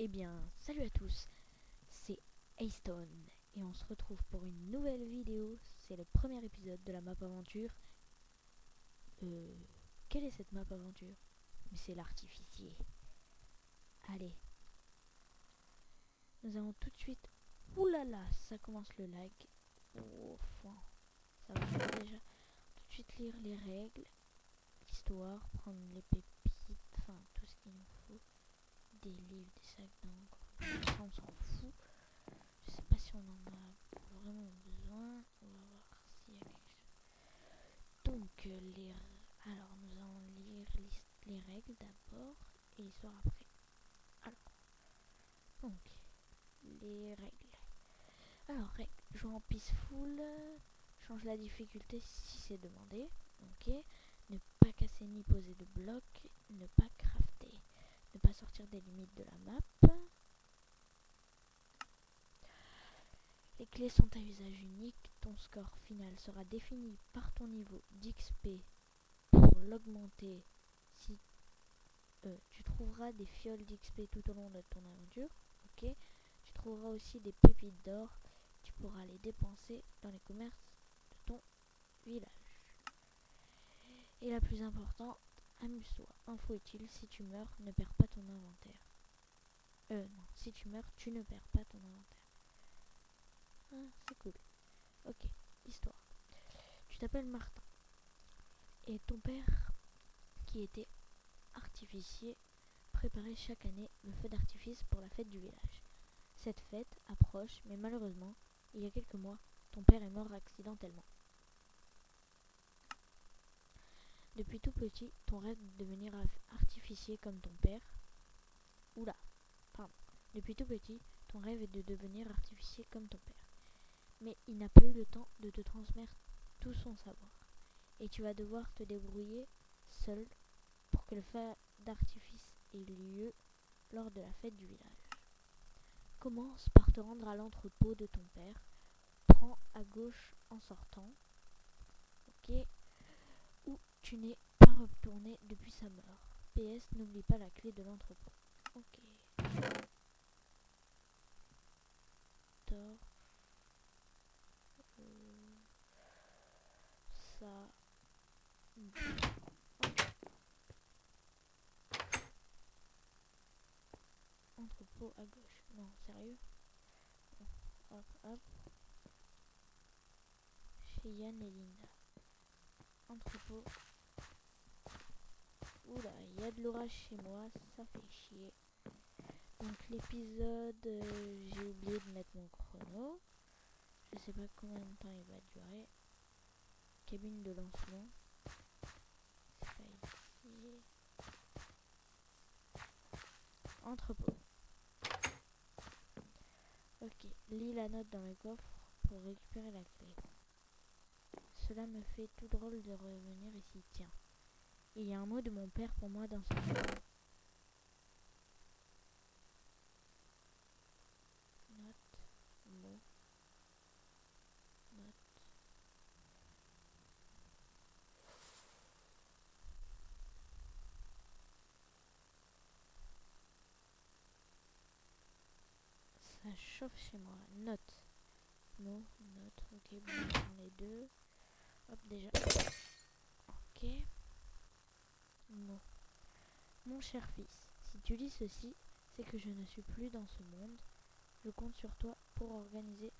Eh bien, salut à tous, c'est Haystone et on se retrouve pour une nouvelle vidéo. C'est le premier épisode de la map aventure. Quelle est cette map aventure? Mais c'est l'artificier. Allez, nous allons tout de suite. Oulala, ça commence le lag. Oh, ça va déjà. Tout de suite lire les règles, l'histoire, prendre les pépites, enfin tout ce qu'il nous faut. Des livres, des sacs d'encre, ça on s'en fout. Je sais pas si on en a vraiment besoin. On va voir s'il y a quelque chose. Donc, alors nous allons lire les règles d'abord et l'histoire après. Alors, donc, les règles. Alors, règles. Jouer en peaceful. Change la difficulté si c'est demandé. Ok. Ne pas casser ni poser de blocs. Ne pas crafter. Ne pas sortir des limites de la map. Les clés sont à usage unique. Ton score final sera défini par ton niveau d'XP. Pour l'augmenter, si tu trouveras des fioles d'XP tout au long de ton aventure. Ok. Tu trouveras aussi des pépites d'or. Tu pourras les dépenser dans les commerces de ton village. Et la plus importante, amuse-toi. Info utile, si tu meurs, ne perds pas ton inventaire. Non, si tu meurs, tu ne perds pas ton inventaire. Ah, c'est cool. Ok, histoire. Tu t'appelles Martin. Et ton père, qui était artificier, préparait chaque année le feu d'artifice pour la fête du village. Cette fête approche, mais malheureusement, il y a quelques mois, ton père est mort accidentellement. Depuis tout petit, ton rêve de devenir artificier comme ton père. Oula, pardon. Depuis tout petit, ton rêve est de devenir artificier comme ton père. Mais il n'a pas eu le temps de te transmettre tout son savoir. Et tu vas devoir te débrouiller seul pour que le feu d'artifice ait lieu lors de la fête du village. Commence par te rendre à l'entrepôt de ton père. Prends à gauche en sortant. Ok. Où tu n'es pas retourné depuis sa mort. PS, n'oublie pas la clé de l'entrepôt. Ok. Torche. Ça. Entrepôt à gauche. Non, sérieux? Hop, hop. Chez Yann et Linda. Entrepôt. Oula, il y a de l'orage chez moi, ça fait chier. Donc l'épisode, j'ai oublié de mettre mon chrono. Je sais pas combien de temps il va durer. Cabine de lancement. C'est pas ici. Entrepôt. Ok, lis la note dans le coffre pour récupérer la clé. Cela me fait tout drôle de revenir ici. Tiens, il y a un mot de mon père pour moi dans ce livre. Note, mot, note. Ça chauffe chez moi. Note, mot, note. Ok, bon, j'en ai deux. Hop, déjà. Ok. Mot. Mon cher fils, si tu lis ceci, c'est que je ne suis plus dans ce monde. Je compte sur toi pour organiser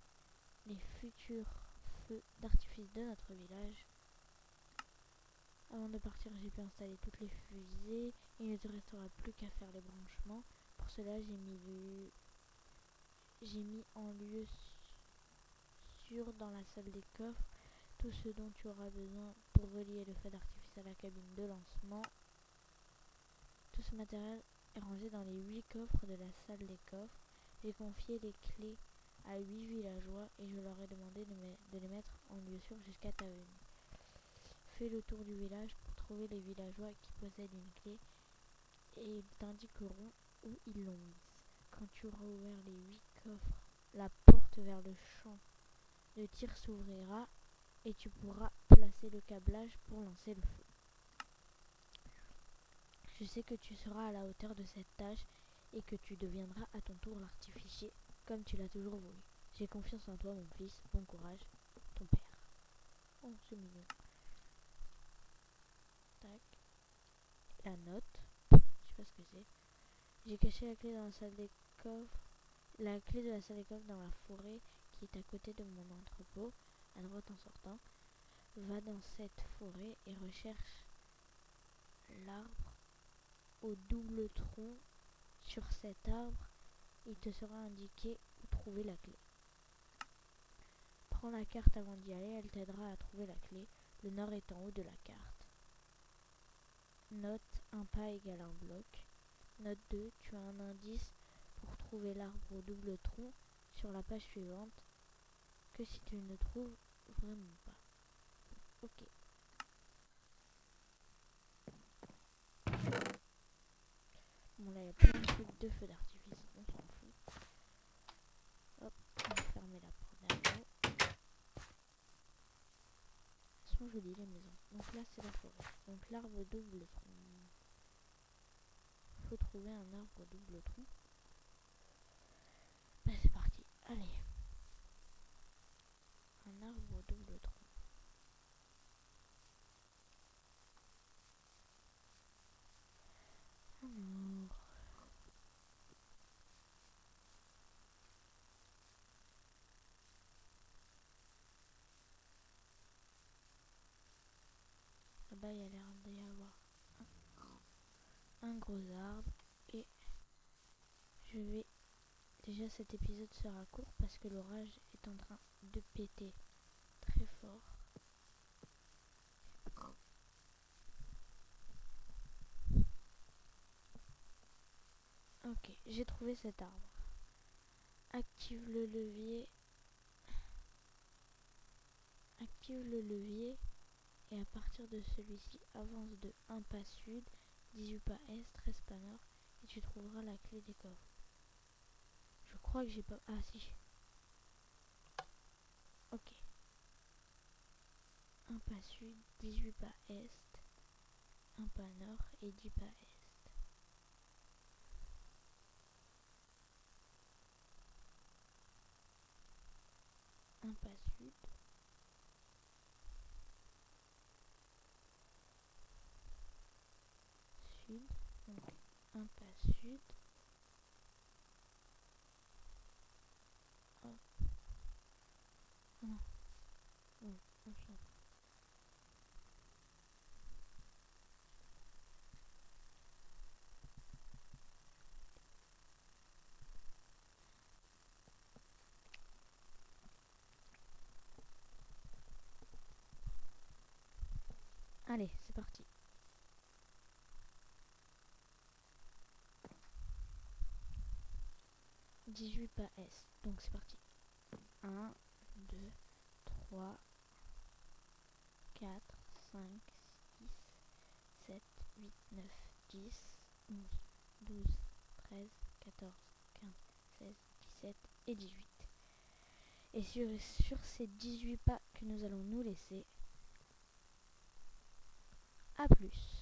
les futurs feux d'artifice de notre village. Avant de partir, j'ai pu installer toutes les fusées. Il ne te restera plus qu'à faire les branchements. Pour cela, j'ai mis en lieu sûr dans la salle des coffres tout ce dont tu auras besoin pour relier le feu d'artifice à la cabine de lancement. Tout ce matériel est rangé dans les 8 coffres de la salle des coffres. J'ai confié les clés à 8 villageois et je leur ai demandé de les mettre en lieu sûr jusqu'à ta venue. Fais le tour du village pour trouver les villageois qui possèdent une clé et ils t'indiqueront où ils l'ont mise. Quand tu auras ouvert les 8 coffres, la porte vers le champ de tir s'ouvrira et tu pourras placer le câblage pour lancer le feu. Je sais que tu seras à la hauteur de cette tâche et que tu deviendras à ton tour l'artificier, comme tu l'as toujours voulu. J'ai confiance en toi, mon fils. Bon courage, ton père. Oh, c'est mignon. Tac. La note. Je sais pas ce que c'est. J'ai caché la clé dans la salle des coffres. La clé de la salle des coffres dans la forêt qui est à côté de mon entrepôt, à droite en sortant. Va dans cette forêt et recherche l'arbre au double tronc. Sur cet arbre, il te sera indiqué où trouver la clé. Prends la carte avant d'y aller, elle t'aidera à trouver la clé. Le nord est en haut de la carte. Note, un pas égale un bloc. Note 2, tu as un indice pour trouver l'arbre au double tronc sur la page suivante que si tu ne trouves vraiment pas. Ok. Bon là il y a plein de trucs de feux d'artifice, on s'en fout. Hop, on va fermer la porte derrière nous. Elles sont jolies les maisons. Donc là c'est la forêt. Donc l'arbre au double tronc. Faut trouver un arbre au double tronc. Bah c'est parti. Allez. Un arbre au double tronc. Alors. Là-bas il y a l'air d'y avoir un gros arbre. Et je vais... Déjà cet épisode sera court parce que l'orage est en train de péter très fort. Ok, j'ai trouvé cet arbre. Active le levier. Active le levier et à partir de celui-ci, avance de 1 pas sud, 18 pas est, 13 pas nord et tu trouveras la clé des coffres. Je crois que j'ai pas... Ah si. Ok. 1 pas sud, 18 pas est, 1 pas nord et 10 pas est. Un pas sud. Sud. Donc un pas sud. Hop. Oh non. Bon, on s'en fout. Allez, c'est parti. « 18 pas est. Donc c'est parti. 1, 2, 3, 4, 5, 6, 7, 8, 9, 10, 11, 12, 13, 14, 15, 16, 17 et 18. Et sur ces 18 pas que nous allons nous laisser, à plus.